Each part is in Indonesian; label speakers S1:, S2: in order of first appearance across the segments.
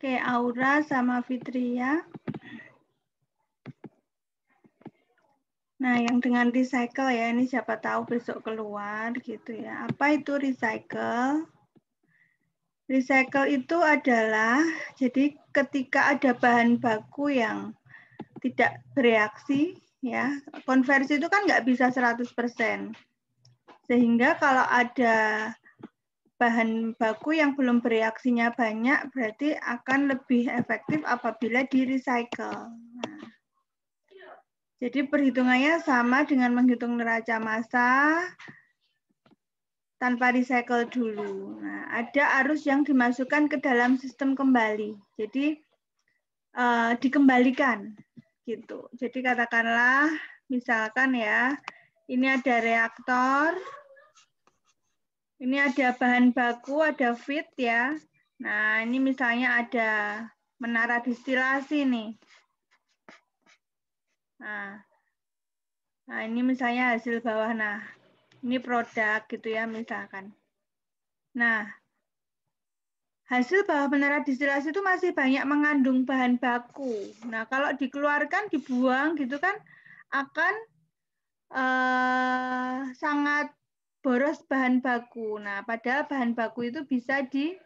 S1: Oke, Aura sama Fitria. Nah, yang dengan recycle ya, ini siapa tahu besok keluar gitu ya. Apa itu recycle? Recycle itu adalah, jadi ketika ada bahan baku yang tidak bereaksi, ya, konversi itu kan nggak bisa 100%. Sehingga kalau ada bahan baku yang belum bereaksinya banyak, berarti akan lebih efektif apabila di-recycle. Nah, jadi perhitungannya sama dengan menghitung neraca massa tanpa recycle dulu. Nah, ada arus yang dimasukkan ke dalam sistem kembali. Jadi dikembalikan gitu. Jadi katakanlah misalkan ya, ini ada reaktor, ini ada bahan baku, ada feed ya. Nah, ini misalnya ada menara distilasi nih. Nah, ini misalnya hasil bawah. Nah, ini produk gitu ya misalkan. Nah, hasil bawah menara distilasi itu masih banyak mengandung bahan baku. Nah, kalau dikeluarkan, dibuang gitu kan, akan sangat boros bahan baku. Nah, padahal bahan baku itu bisa didaur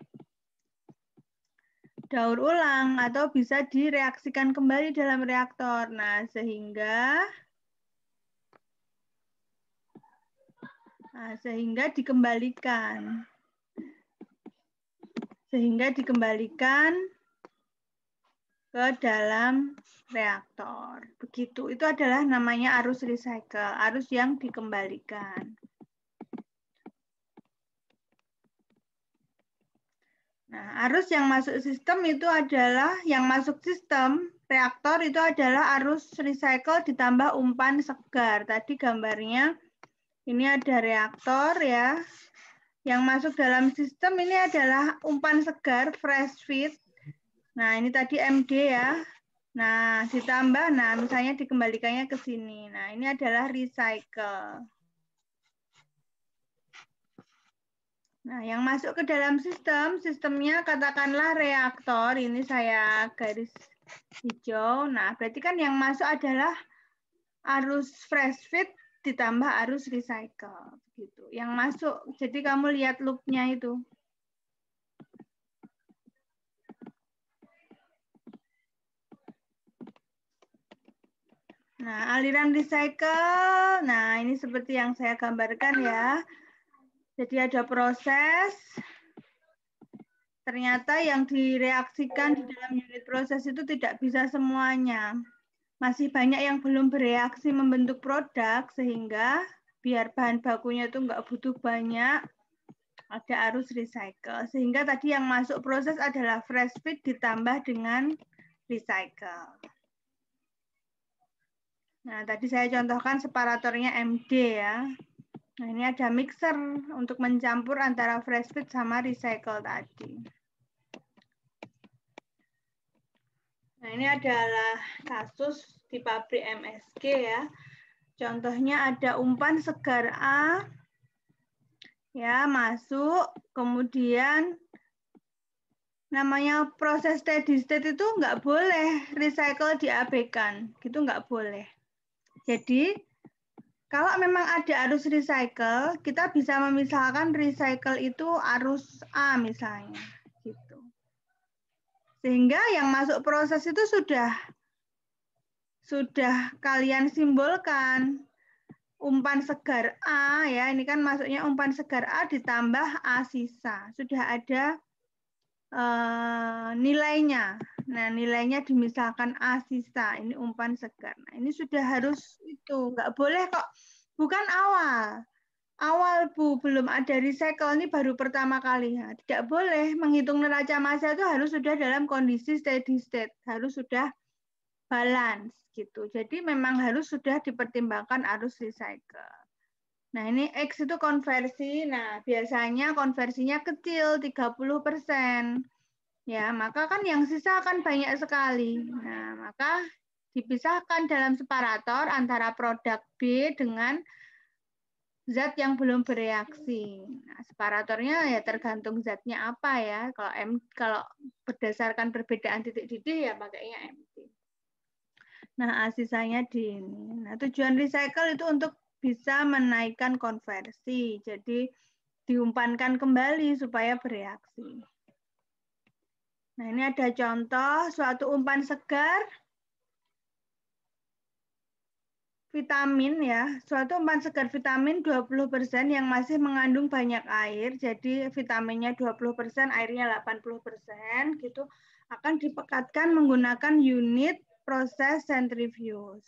S1: ulang atau bisa direaksikan kembali dalam reaktor. Nah, sehingga dikembalikan. Ke dalam reaktor. Begitu. Itu adalah namanya arus recycle, arus yang dikembalikan. Nah, arus yang masuk sistem itu adalah, yang masuk sistem reaktor itu adalah arus recycle ditambah umpan segar. Tadi gambarnya ini ada reaktor ya. Yang masuk dalam sistem ini adalah umpan segar, fresh feed. Nah, ini tadi MD ya. Nah, ditambah, nah misalnya dikembalikannya ke sini. Nah, ini adalah recycle. Nah, yang masuk ke dalam sistemnya katakanlah reaktor. Ini saya garis hijau. Nah, berarti kan yang masuk adalah arus fresh feed ditambah arus recycle. Gitu. Yang masuk, jadi kamu lihat loop-nya itu. Nah, aliran recycle, nah ini seperti yang saya gambarkan ya. Jadi ada proses, ternyata yang direaksikan di dalam unit proses itu tidak bisa semuanya. Masih banyak yang belum bereaksi membentuk produk, sehingga biar bahan bakunya itu nggak butuh banyak, ada arus recycle. Sehingga tadi yang masuk proses adalah fresh feed ditambah dengan recycle. Nah, tadi saya contohkan separatornya MD ya. Nah, ini ada mixer untuk mencampur antara fresh feed sama recycle tadi. Nah, ini adalah kasus di pabrik MSG ya. Contohnya ada umpan segar A, ya masuk, kemudian namanya proses steady state itu nggak boleh recycle diabaikan, gitu nggak boleh. Jadi kalau memang ada arus recycle, kita bisa memisahkan recycle itu arus A misalnya, gitu. Sehingga yang masuk proses itu sudah kalian simbolkan. Umpan segar A ya, ini kan masuknya umpan segar A ditambah A sisa. Sudah ada nilainya. Nah, nilainya dimisalkan A sisa, ini umpan segar. Nah, ini sudah harus itu, nggak boleh kok. Bukan awal. Awal Bu, belum ada recycle, ini baru pertama kali. Nah, tidak boleh menghitung neraca massa itu harus sudah dalam kondisi steady state, harus sudah balance gitu. Jadi memang harus sudah dipertimbangkan arus recycle. Nah, ini X itu konversi. Nah, biasanya konversinya kecil, 30%. Ya, maka kan yang sisa akan banyak sekali. Nah, maka dipisahkan dalam separator antara produk B dengan zat yang belum bereaksi. Nah, separatornya ya tergantung zatnya apa ya. Kalau berdasarkan perbedaan titik didih ya pakainya MT. Nah, sisanya di ini. Nah, tujuan recycle itu untuk bisa menaikkan konversi. Jadi diumpankan kembali supaya bereaksi. Nah, ini ada contoh suatu umpan segar vitamin ya. Suatu umpan segar vitamin 20% yang masih mengandung banyak air. Jadi vitaminnya 20%, airnya 80% gitu. Akan dipekatkan menggunakan unit proses centrifuge.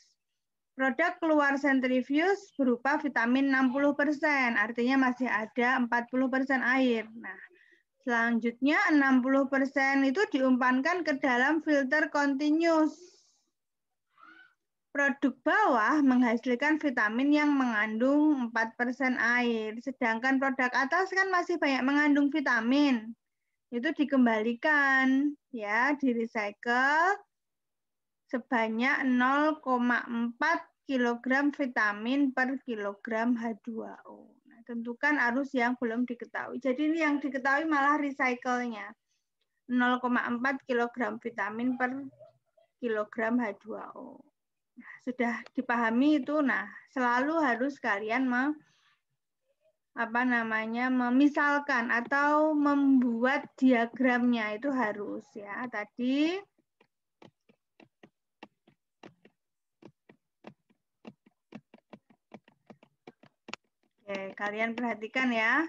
S1: Produk keluar centrifuge berupa vitamin 60%, artinya masih ada 40% air. Nah, selanjutnya 60% itu diumpankan ke dalam filter continuous. Produk bawah menghasilkan vitamin yang mengandung 4% air, sedangkan produk atas kan masih banyak mengandung vitamin. Itu dikembalikan ya, di recycle sebanyak 0,4 kg vitamin per kilogram H2O. Nah, tentukan arus yang belum diketahui. Jadi ini yang diketahui malah recycle-nya. 0,4 kg vitamin per kilogram H2O. Nah, sudah dipahami itu. Nah, selalu harus kalian memisalkan atau membuat diagramnya itu harus ya. Tadi oke, kalian perhatikan ya.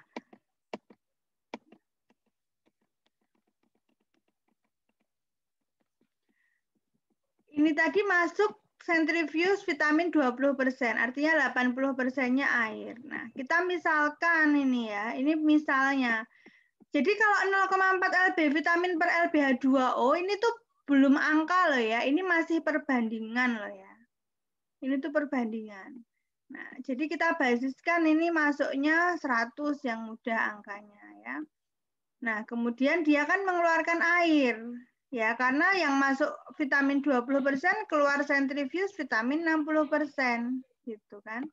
S1: Ini tadi masuk centrifuge vitamin 20%, artinya 80%-nya air. Nah, kita misalkan ini ya, ini misalnya. Jadi kalau 0,4 lb vitamin per LbH2O ini tuh belum angka loh ya, ini masih perbandingan loh ya. Ini tuh perbandingan. Nah, jadi kita basiskan ini masuknya 100 yang mudah angkanya ya. Nah, kemudian dia kan mengeluarkan air. Ya, karena yang masuk vitamin 20% keluar sentrifuge vitamin 60%, gitu kan.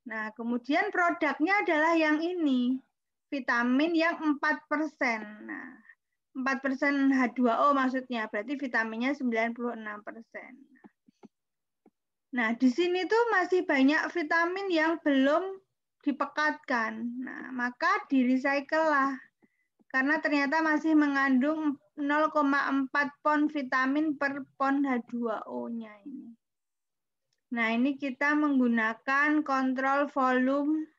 S1: Nah, kemudian produknya adalah yang ini, vitamin yang 4%. Nah, 4% H2O maksudnya, berarti vitaminnya 96%. Nah, di sini tuh masih banyak vitamin yang belum dipekatkan. Nah, maka di-recycle lah. Karena ternyata masih mengandung 0,4 pon vitamin per pon H2O-nya ini. Nah, ini kita menggunakan kontrol volume.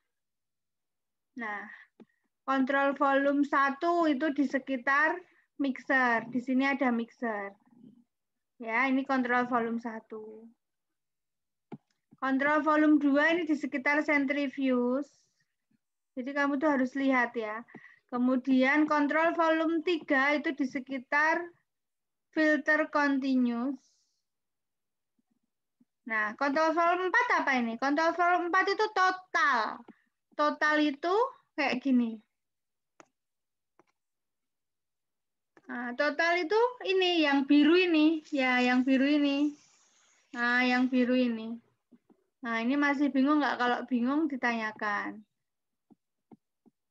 S1: Nah, kontrol volume 1 itu di sekitar mixer. Di sini ada mixer. Ya, ini kontrol volume 1. Kontrol volume 2 ini di sekitar centrifuge. Jadi kamu tuh harus lihat ya. Kemudian kontrol volume 3 itu di sekitar filter continuous. Nah, kontrol volume 4 apa ini? Kontrol volume 4 itu total. Total itu kayak gini. Nah, total itu ini, yang biru ini. Ya, yang biru ini. Nah, yang biru ini. Nah, ini masih bingung nggak? Kalau bingung ditanyakan.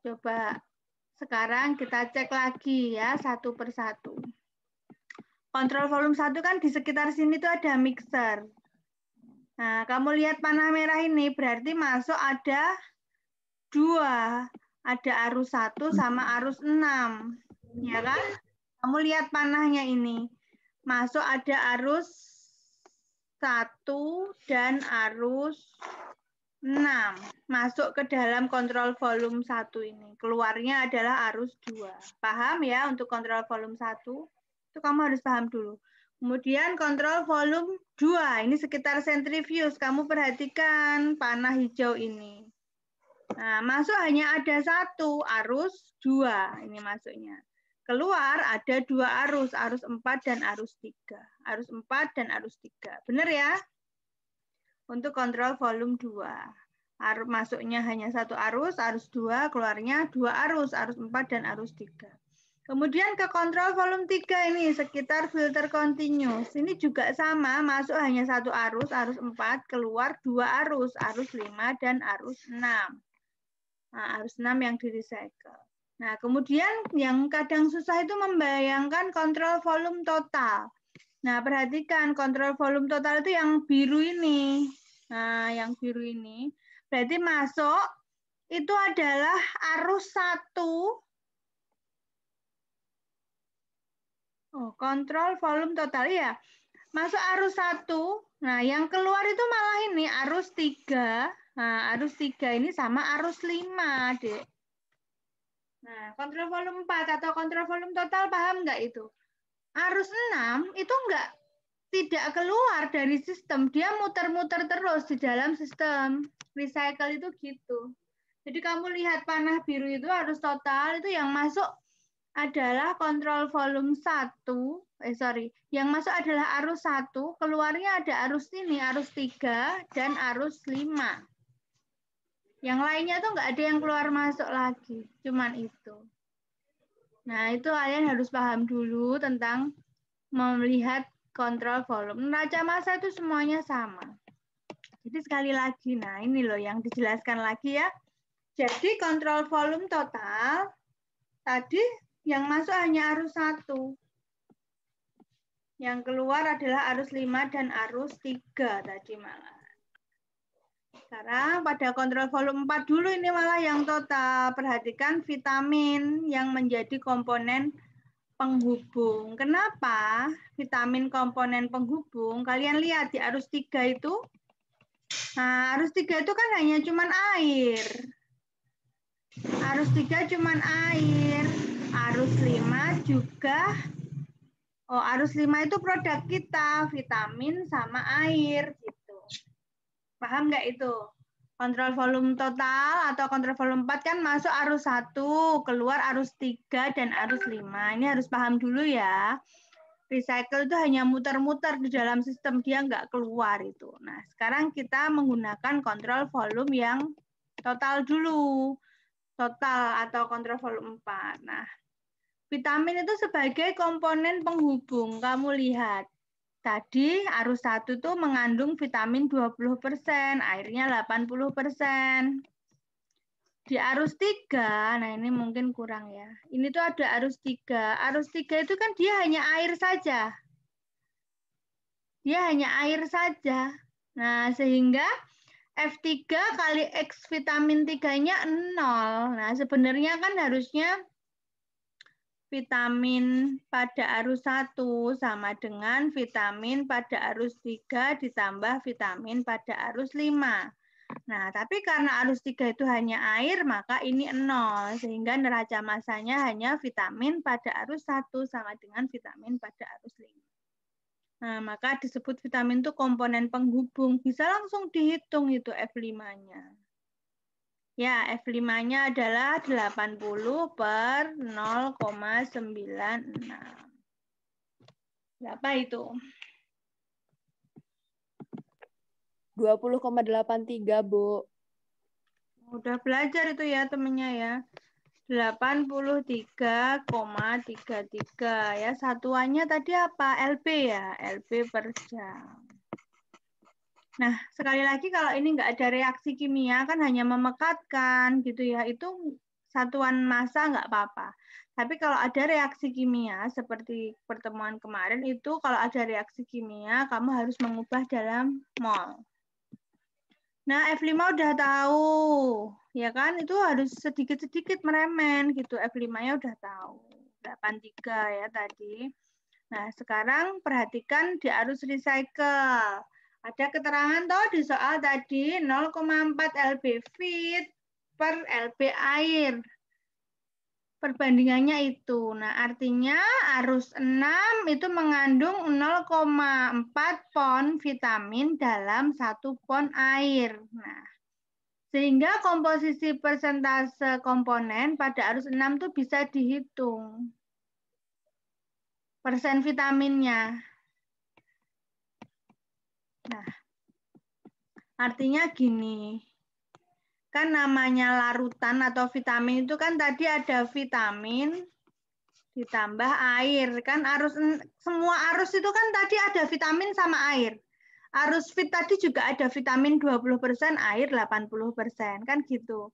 S1: Coba sekarang kita cek lagi ya, satu persatu. Kontrol volume 1 kan di sekitar sini tuh ada mixer. Nah, kamu lihat panah merah ini, berarti masuk ada 2. Ada arus 1 sama arus 6. Ya kan? Kamu lihat panahnya ini. Masuk ada arus 1 dan arus 6. Masuk ke dalam kontrol volume 1 ini. Keluarnya adalah arus 2. Paham ya untuk kontrol volume 1? Itu kamu harus paham dulu. Kemudian kontrol volume 2. Ini sekitar centrifuge. Kamu perhatikan panah hijau ini. Nah, masuk hanya ada 1, arus 2. Ini masuknya. Keluar ada 2 arus 4 dan arus 3. Arus 4 dan arus 3. Benar ya? Untuk kontrol volume 2. Masuknya hanya 1 arus 2, keluarnya 2 arus 4 dan arus 3. Kemudian ke kontrol volume 3 ini, sekitar filter continuous. Ini juga sama, masuk hanya 1 arus 4, keluar 2 arus 5 dan arus 6. Nah, arus 6 yang di recycle. Nah, kemudian yang kadang susah itu membayangkan kontrol volume total. Nah, perhatikan kontrol volume total itu yang biru ini. Nah, yang biru ini berarti masuk itu adalah arus 1. Oh, kontrol volume total ya. Masuk arus 1. Nah, yang keluar itu malah ini arus 3. Nah, arus 3 ini sama arus 5, Dek. Nah, kontrol volume 4 atau kontrol volume total paham nggak itu? Arus 6 itu tidak keluar dari sistem, dia muter-muter terus di dalam sistem. Recycle itu gitu. Jadi kamu lihat panah biru itu arus total itu yang masuk adalah kontrol volume 1. Yang masuk adalah arus 1, keluarnya ada arus ini, arus 3 dan arus 5. Yang lainnya tuh nggak ada yang keluar masuk lagi, cuman itu. Nah, itu kalian harus paham dulu tentang melihat kontrol volume. Neraca massa itu semuanya sama. Jadi sekali lagi, nah ini loh yang dijelaskan lagi ya. Jadi kontrol volume total, tadi yang masuk hanya arus 1. Yang keluar adalah arus 5 dan arus 3 tadi malah. Sekarang pada kontrol volume 4 dulu ini malah yang total. Perhatikan vitamin yang menjadi komponen penghubung. Kenapa vitamin komponen penghubung? Kalian lihat di arus 3 itu. Nah, arus 3 itu kan hanya cuman air. Arus 3 cuman air. Arus 5 juga. Oh, arus 5 itu produk kita, vitamin sama air gitu. Paham nggak itu? Kontrol volume total atau kontrol volume 4 kan masuk arus 1, keluar arus 3 dan arus 5. Ini harus paham dulu ya. Recycle itu hanya muter-muter di dalam sistem, dia nggak keluar itu. Nah, sekarang kita menggunakan kontrol volume yang total dulu. Total atau kontrol volume 4. Nah, vitamin itu sebagai komponen penghubung. Kamu lihat. Tadi arus 1 tuh mengandung vitamin 20%, airnya 80%. Di arus 3, nah ini mungkin kurang ya. Ini tuh ada arus 3. Arus 3 itu kan dia hanya air saja. Dia hanya air saja. Nah, sehingga F3 kali X vitamin 3-nya 0. Nah, sebenarnya kan harusnya vitamin pada arus 1 sama dengan vitamin pada arus 3 ditambah vitamin pada arus 5. Nah, tapi karena arus 3 itu hanya air, maka ini 0. Sehingga neraca massanya hanya vitamin pada arus 1 sama dengan vitamin pada arus 5. Nah, maka disebut vitamin itu komponen penghubung. Bisa langsung dihitung itu F5-nya. Ya, F5-nya adalah 80 per 0,96. Berapa itu?
S2: 20,83, Bu.
S1: Udah belajar itu ya temennya ya. 83,33 ya. Satuannya tadi apa? LB ya. LB per jam. Nah, sekali lagi kalau ini nggak ada reaksi kimia, kan hanya memekatkan gitu ya, itu satuan massa nggak apa-apa. Tapi kalau ada reaksi kimia, seperti pertemuan kemarin itu, kalau ada reaksi kimia, kamu harus mengubah dalam mol. Nah, F5 udah tahu, ya kan? Itu harus sedikit-sedikit meremen gitu, F5-nya udah tahu. 83 ya tadi. Nah, sekarang perhatikan di arus recycle. Ada keterangan toh di soal tadi 0,4 lb feet per lb air. Perbandingannya itu. Nah, artinya arus 6 itu mengandung 0,4 pon vitamin dalam 1 pon air. Nah, sehingga komposisi persentase komponen pada arus 6 itu bisa dihitung. Persen vitaminnya. Nah, artinya gini, kan namanya larutan atau vitamin itu kan tadi ada vitamin ditambah air. Kan semua arus itu kan tadi ada vitamin sama air. Arus fit tadi juga ada vitamin 20%, air 80%, kan gitu.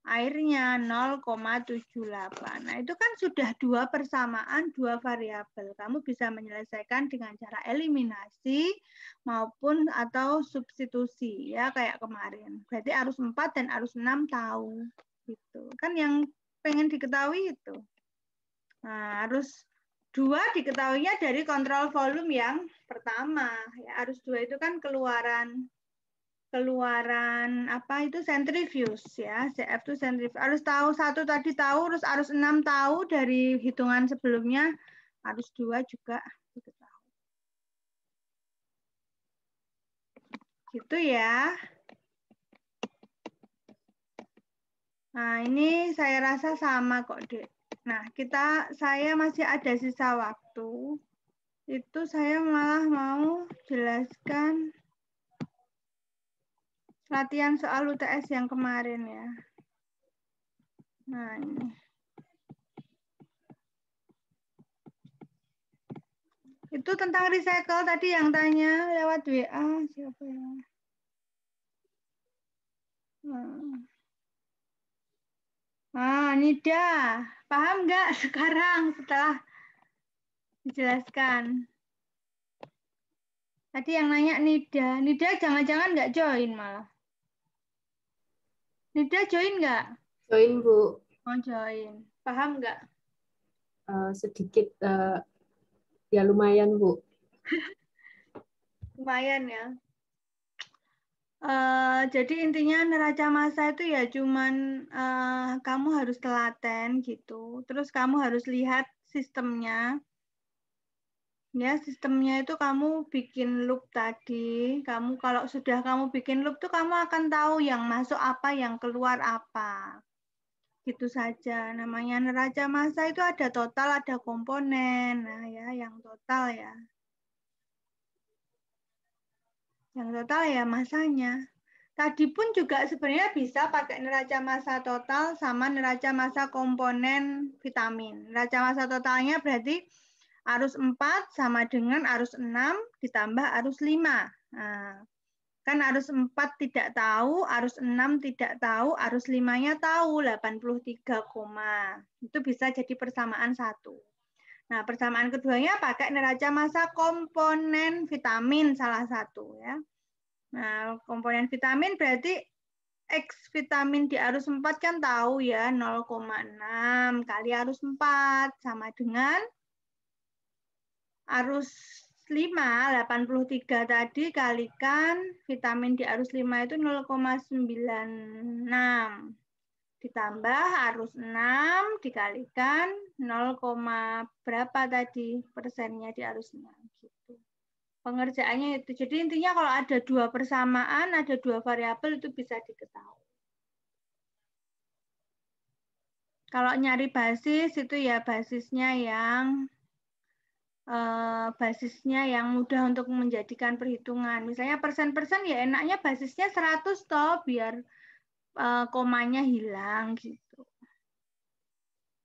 S1: airnya 0,78. Nah, itu kan sudah dua persamaan, dua variabel. Kamu bisa menyelesaikan dengan cara eliminasi maupun atau substitusi ya kayak kemarin. Berarti arus 4 dan arus 6 tahu gitu. Kan yang pengen diketahui itu. Nah, arus 2 diketahuinya dari kontrol volume yang pertama. Ya, arus 2 itu kan keluaran apa itu sentrifuge ya, CF itu sentrifuge. Harus tahu satu tadi tahu, terus harus 6 tahu dari hitungan sebelumnya, harus 2 juga diketahui. Gitu ya. Nah, ini saya rasa sama kok, Dek. Nah, saya masih ada sisa waktu. Itu saya malah mau jelaskan latihan soal UTS yang kemarin ya. Nah, ini. Itu tentang recycle tadi yang tanya lewat WA, siapa ya? Nah, Nida, paham nggak sekarang setelah dijelaskan? Tadi yang nanya Nida, Nida jangan-jangan nggak join malah. Nida join nggak?
S3: Join, Bu.
S1: Oh, join. Paham nggak?
S3: Sedikit, ya lumayan, Bu.
S1: Lumayan ya. Jadi intinya neraca massa itu ya cuman kamu harus telaten gitu. Terus kamu harus lihat sistemnya. Ya, sistemnya itu kamu bikin loop tadi. Kalau sudah kamu bikin loop tuh kamu akan tahu yang masuk apa, yang keluar apa. Gitu saja. Namanya neraca massa itu ada total, ada komponen. Nah, ya, yang total ya. Yang total ya massanya. Tadi pun juga sebenarnya bisa pakai neraca massa total sama neraca massa komponen vitamin. Neraca massa totalnya berarti arus 4 sama dengan arus 6 ditambah arus 5. Nah, kan arus 4 tidak tahu, arus 6 tidak tahu, arus 5-nya tahu 83, itu bisa jadi persamaan 1. Nah, persamaan keduanya pakai neraca massa komponen vitamin salah satu ya. Nah, komponen vitamin berarti X vitamin di arus 4 kan tahu ya 0,6 kali arus 4 sama dengan arus 5, 83 tadi kalikan vitamin di arus 5 itu 0,96 ditambah arus 6 dikalikan 0, berapa tadi persennya di arus 6 gitu. Pengerjaannya itu. Jadi intinya kalau ada dua persamaan, ada dua variabel itu bisa diketahui. Kalau nyari basis itu ya basisnya yang mudah untuk menjadikan perhitungan. Misalnya persen-persen ya enaknya basisnya 100 toh biar komanya hilang gitu.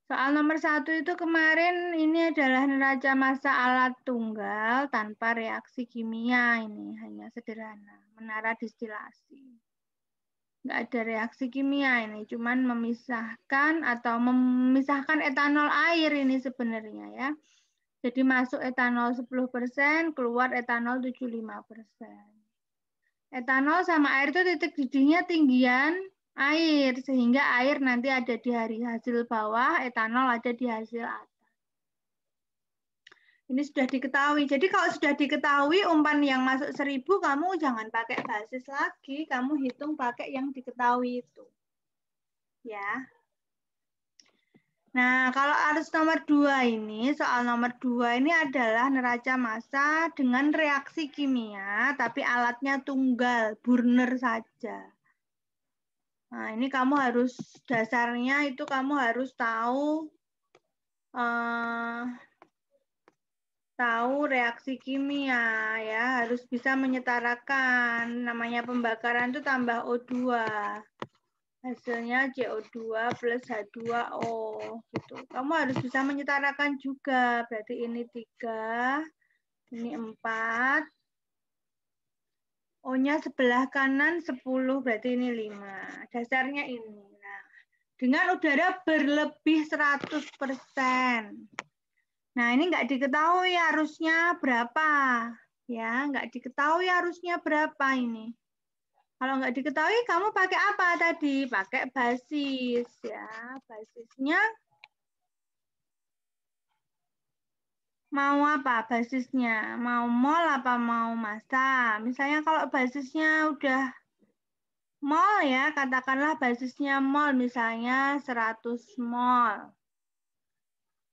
S1: Soal nomor 1 itu kemarin ini adalah neraca massa alat tunggal tanpa reaksi kimia ini hanya sederhana, menara distilasi. Nggak ada reaksi kimia ini, cuman memisahkan etanol air ini sebenarnya ya. Jadi masuk etanol 10%, keluar etanol 75%. Etanol sama air itu titik didihnya tinggian air, sehingga air nanti ada di hasil bawah, etanol ada di hasil atas. Ini sudah diketahui. Jadi kalau sudah diketahui umpan yang masuk 1000, kamu jangan pakai basis lagi, kamu hitung pakai yang diketahui itu. Ya. Nah, kalau arus nomor 2 ini, soal nomor 2 ini adalah neraca massa dengan reaksi kimia, tapi alatnya tunggal, burner saja. Nah, ini kamu harus, dasarnya itu kamu harus tahu reaksi kimia, ya, harus bisa menyetarakan, namanya pembakaran itu tambah O2. Hasilnya CO2 plus H2O gitu. Kamu harus bisa menyetarakan juga. Berarti ini 3, ini 4. O-nya sebelah kanan 10, berarti ini 5. Dasarnya ini. Nah, dengan udara berlebih 100%. Nah, ini nggak diketahui arusnya berapa. Ya, nggak diketahui arusnya berapa ini. Kalau nggak diketahui, kamu pakai apa tadi? Pakai basis. Ya, basisnya mau apa basisnya? Mau mol apa mau massa? Misalnya kalau basisnya udah mol ya, katakanlah basisnya mol, misalnya 100 mol.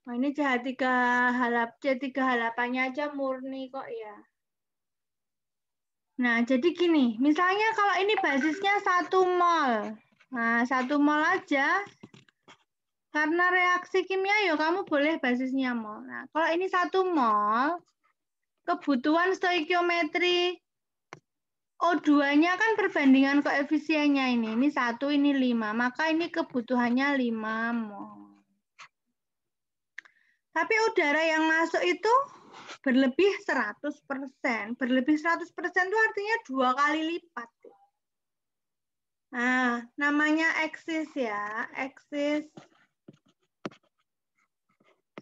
S1: Nah, ini C3H8-nya aja murni kok ya. Nah, jadi gini, misalnya kalau ini basisnya 1 mol. Nah, 1 mol aja. Karena reaksi kimia ya kamu boleh basisnya mol. Nah, kalau ini 1 mol, kebutuhan stoikiometri O2-nya kan perbandingan koefisiennya ini. Ini 1, ini 5. Maka ini kebutuhannya 5 mol. Tapi udara yang masuk itu berlebih 100%. Berlebih 100% itu artinya 2 kali lipat. Nah, namanya eksis ya. Eksis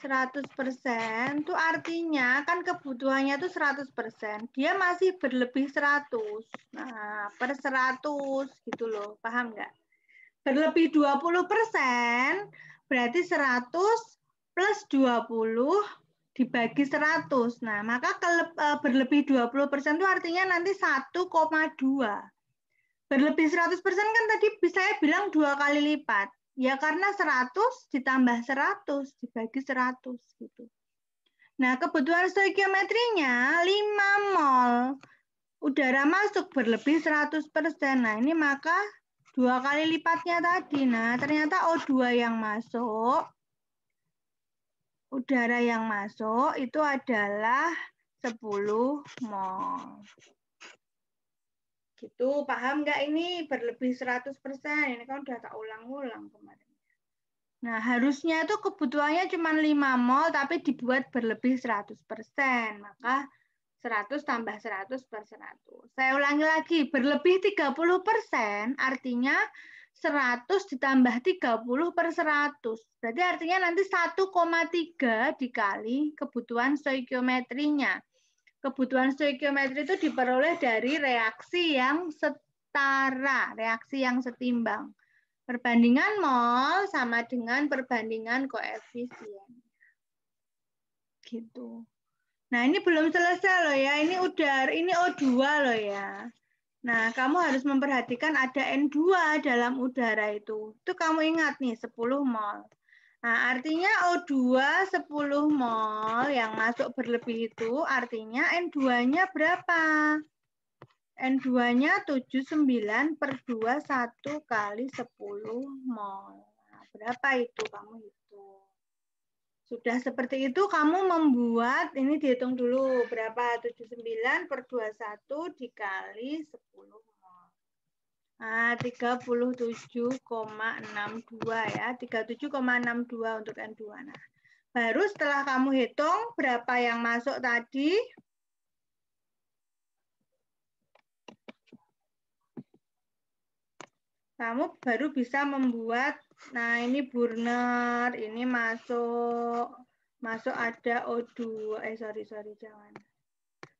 S1: 100% itu artinya kan kebutuhannya itu 100%. Dia masih berlebih 100. Nah, per 100 gitu loh. Paham nggak? Berlebih 20% berarti 100 plus 20 dibagi 100. Nah, maka berlebih 20% itu artinya nanti 1,2. Berlebih 100% kan tadi saya bilang 2 kali lipat. Ya karena 100 ditambah 100 dibagi 100 gitu. Nah, kebutuhan stoikiometrinya 5 mol. Udara masuk berlebih 100%. Nah, ini maka 2 kali lipatnya tadi. Nah, ternyata O2 yang masuk, udara yang masuk itu adalah 10 mol. Gitu, paham nggak ini berlebih 100%? Ini kan udah tak ulang-ulang kemarin. Nah, harusnya itu kebutuhannya cuma 5 mol, tapi dibuat berlebih 100%. Maka 100 tambah 100 per 100. Saya ulangi lagi, berlebih 30% artinya 100 ditambah 30 per 100. Berarti artinya nanti 1,3 dikali kebutuhan stoikiometrinya. Kebutuhan stoikiometri itu diperoleh dari reaksi yang setara, reaksi yang setimbang. Perbandingan mol sama dengan perbandingan koefisien. Gitu. Nah, ini belum selesai loh ya. Ini O2 loh ya. Nah, kamu harus memperhatikan ada N2 dalam udara itu. Itu kamu ingat nih, 10 mol. Nah, artinya O2 10 mol yang masuk berlebih itu artinya N2-nya berapa? N2-nya 79 per 21 kali 10 mol. Nah, berapa itu kamu hitung? Sudah seperti itu kamu membuat, ini dihitung dulu berapa? 79 per 21 dikali 10 mol. Nah, 37,62 ya, 37,62 untuk N2. Nah, baru setelah kamu hitung berapa yang masuk tadi, kamu baru bisa membuat, nah ini burner, ini masuk ada O2, jangan.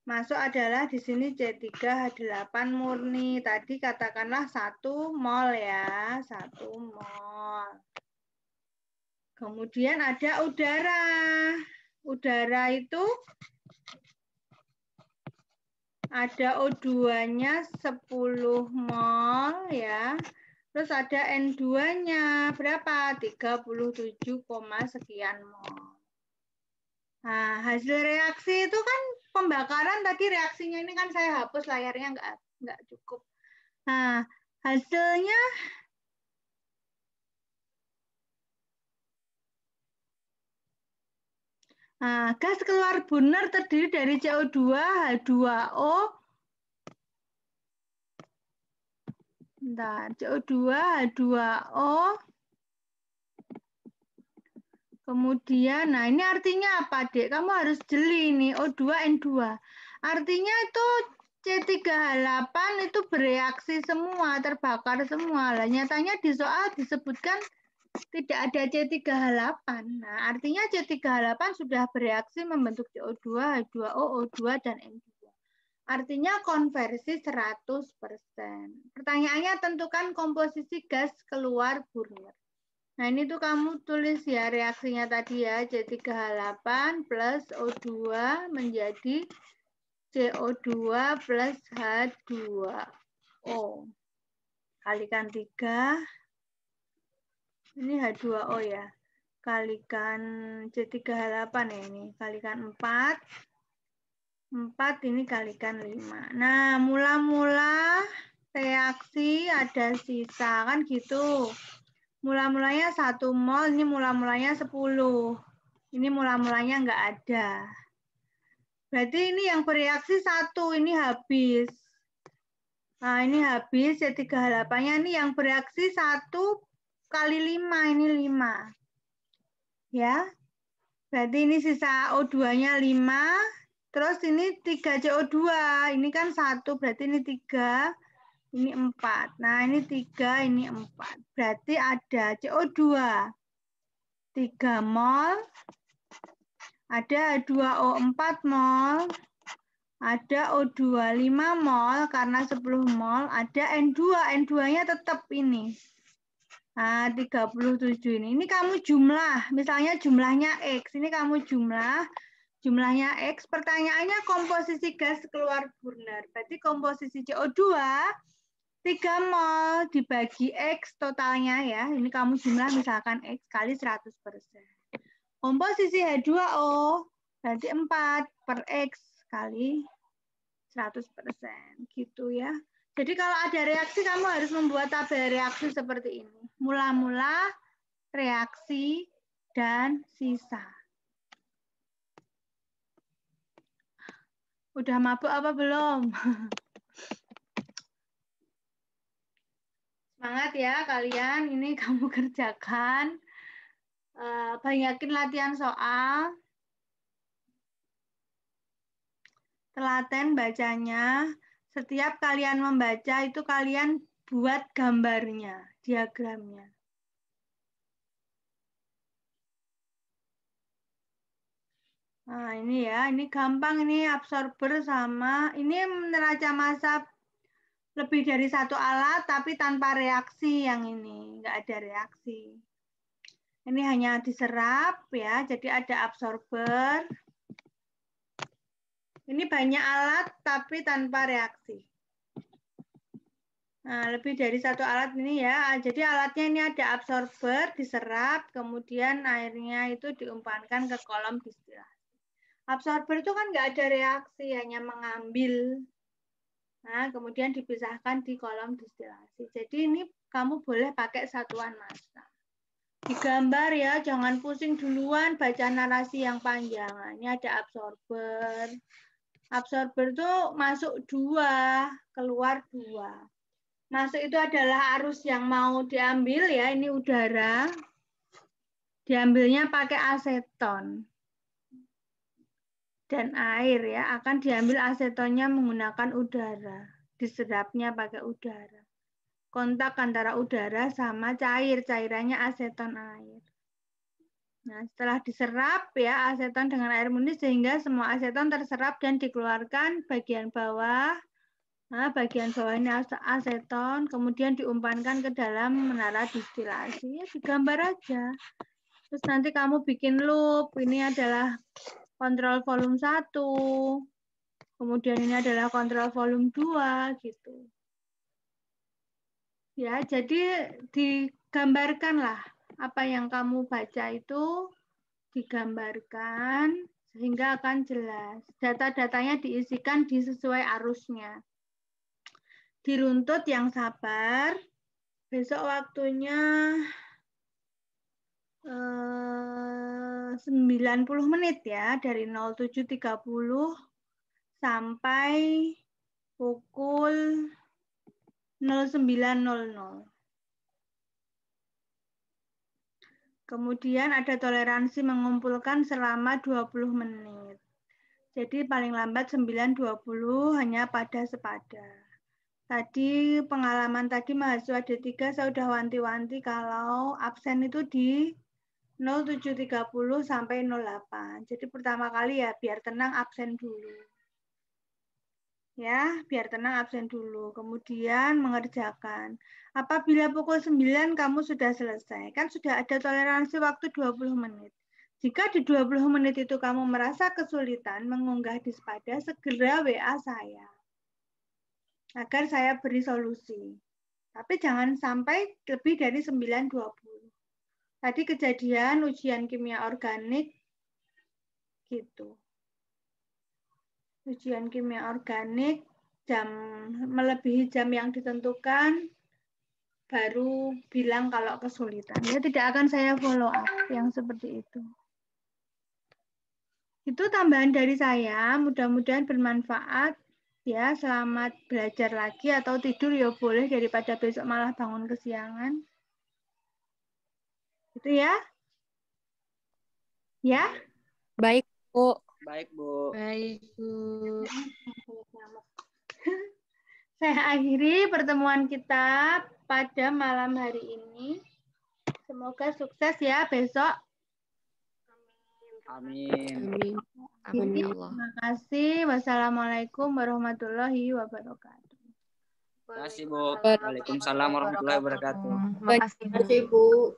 S1: Masuk adalah di sini C3H8 murni. Tadi katakanlah 1 mol ya, 1 mol. Kemudian ada udara. Udara itu ada O2-nya 10 mol ya. Terus ada N2-nya berapa? 37, sekian mol. Nah, hasil reaksi itu kan pembakaran tadi reaksinya ini kan saya hapus layarnya nggak cukup. Nah, hasilnya gas keluar burner terdiri dari CO2, H2O, CO2, H2O, kemudian, nah ini artinya apa, Dek? Kamu harus jeli nih, O2, N2. Artinya itu C3H8 itu bereaksi semua, terbakar semua. Lah nyatanya di soal disebutkan tidak ada C3H8. Nah, artinya C3H8 sudah bereaksi membentuk CO2, H2O, O2, dan N2. Artinya konversi 100%. Pertanyaannya tentukan komposisi gas keluar burner. Nah, ini tuh kamu tulis ya reaksinya tadi ya, C3H8 plus O2 menjadi CO2 plus H2O. Kalikan 3. Ini H2O ya. Kalikan C3H8 ya ini. Kalikan 4. 4 ini kalikan 5. Nah, mula-mula reaksi ada sisa. Kan gitu. Mula-mulanya 1 mol, ini mula-mulanya 10. Ini mula-mulanya nggak ada. Berarti ini yang bereaksi 1, ini habis. Nah, ini habis, C3H8-nya ini yang bereaksi 1 kali 5, ini 5. Ya, berarti ini sisa O2-nya 5, terus ini 3 CO2, ini kan 1, berarti ini 3, ini 4. Nah, ini 3, ini 4. Berarti ada CO2 3 mol, ada H2O 4 mol, ada O2 5 mol, karena 10 mol, ada N2, N2-nya tetap ini. Nah, 37 ini. Ini kamu jumlah, misalnya jumlahnya X, ini kamu jumlahnya X. Pertanyaannya komposisi gas keluar burner. Berarti komposisi CO2 3 mol dibagi X totalnya ya. Ini kamu jumlah misalkan X kali 100%. Komposisi H2O berarti 4 per X kali 100%. Gitu ya. Jadi kalau ada reaksi kamu harus membuat tabel reaksi seperti ini. Mula-mula, reaksi, dan sisa. Udah mabuk apa belum? Semangat ya kalian, ini kamu kerjakan. Banyakin latihan soal. Telaten bacanya. Setiap kalian membaca itu kalian buat gambarnya, diagramnya. Nah ini ya, ini gampang, ini absorber sama, ini neraca massa lebih dari 1 alat tapi tanpa reaksi yang ini, nggak ada reaksi. Ini hanya diserap ya, jadi ada absorber. Ini banyak alat tapi tanpa reaksi. Nah, lebih dari 1 alat ini ya. Jadi alatnya ini ada absorber, diserap, kemudian airnya itu diumpankan ke kolom distilasi. Absorber itu kan nggak ada reaksi, hanya mengambil. Nah, kemudian dipisahkan di kolom distilasi. Jadi ini kamu boleh pakai satuan massa. Digambar ya, jangan pusing duluan baca narasi yang panjang. Nah, ini ada absorber. Absorber itu masuk 2, keluar 2. Masuk itu adalah arus yang mau diambil ya, ini udara. Diambilnya pakai aseton. Dan air ya, akan diambil asetonnya menggunakan udara. Diserapnya pakai udara. Kontak antara udara sama cair, cairannya aseton air. Nah, setelah diserap ya aseton dengan air murni sehingga semua aseton terserap dan dikeluarkan bagian bawah. Nah, bagian bawah ini aseton, kemudian diumpankan ke dalam menara distilasi. Ya, digambar aja. Terus nanti kamu bikin loop. Ini adalah kontrol volume 1. Kemudian ini adalah kontrol volume 2 gitu. Ya, jadi digambarkanlah apa yang kamu baca itu digambarkan sehingga akan jelas. Data-datanya diisikan sesuai arusnya. Diruntut yang sabar. Besok waktunya 90 menit ya, dari 07.30 sampai pukul 09.00. Kemudian ada toleransi mengumpulkan selama 20 menit. Jadi paling lambat 9.20 hanya pada sepada. Tadi pengalaman tadi mahasiswa D3 saya sudah wanti-wanti kalau absen itu di 07.30 sampai 08. Jadi pertama kali ya biar tenang absen dulu. Ya, biar tenang absen dulu. Kemudian mengerjakan. Apabila pukul 9 kamu sudah selesai, kan sudah ada toleransi waktu 20 menit. Jika di 20 menit itu kamu merasa kesulitan mengunggah di Spada, segera WA saya. Agar saya beri solusi. Tapi jangan sampai lebih dari 9.20. Tadi kejadian ujian kimia organik gitu. Ujian kimia organik melebihi jam yang ditentukan baru bilang kalau kesulitan. Ya tidak akan saya follow up yang seperti itu. Itu tambahan dari saya, mudah-mudahan bermanfaat. Ya, selamat belajar lagi atau tidur ya boleh daripada besok malah bangun kesiangan. Itu ya. Ya.
S2: Baik, Bu.
S4: Baik, Bu.
S2: Baik, Bu.
S1: Saya akhiri pertemuan kita pada malam hari ini. Semoga sukses ya besok.
S4: Amin.
S2: Amin. Amin ya Allah.
S1: Terima kasih. Wassalamualaikum warahmatullahi wabarakatuh.
S4: Terima kasih, Bu. Waalaikumsalam warahmatullahi wabarakatuh.
S3: Terima kasih, Bu.